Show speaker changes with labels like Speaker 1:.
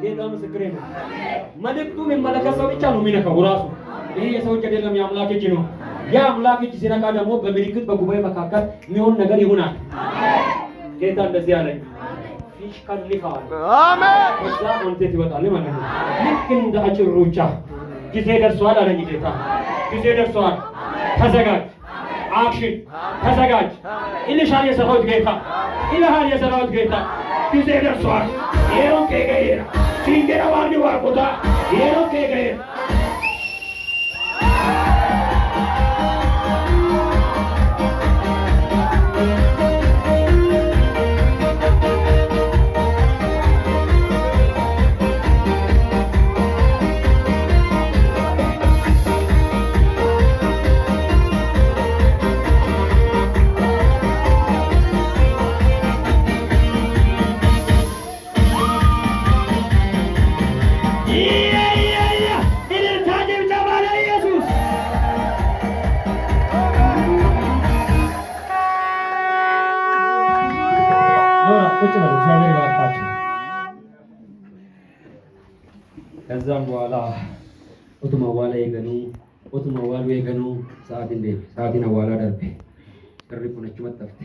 Speaker 1: ጌታ ምስክሬ ነው። መልእክቱ የሚመለከተው ብቻ ነው የሚነካው ራሱ። ይሄ የሰው እጅ አይደለም፣ የአምላክ እጅ ነው። ያ አምላክ እጅ ሲነካ ደግሞ በምልክት በጉባኤ መካከል የሚሆን ነገር ይሆናል። ጌታ እንደዚህ አለኝ። ፊሽካ ልካል። አሜን። ከዛ አንተ ትወጣለህ ማለት ነው። ልክ እንደ አጭር ሩጫ ጊዜ ደርሷል አለኝ ጌታ። ጊዜ ደርሷል። ተዘጋጅ። አክሽን። ተዘጋጅ። ኢልሻል የሰራዊት ጌታ፣ ኢልሃል የሰራዊት ጌታ ጊዜ ደርሷል። ይሄው ከገየራ ሲንገራ ዋንዲ ዋቆታ ይሄው ከገየራ ከዛም በኋላ ኦቶማዋላ የገኑ ኦቶማዋሉ የገኑ ሰዓት እንደ ሰዓትን አዋላ ደርቤ ቅርብ ሆነች መጣፍቴ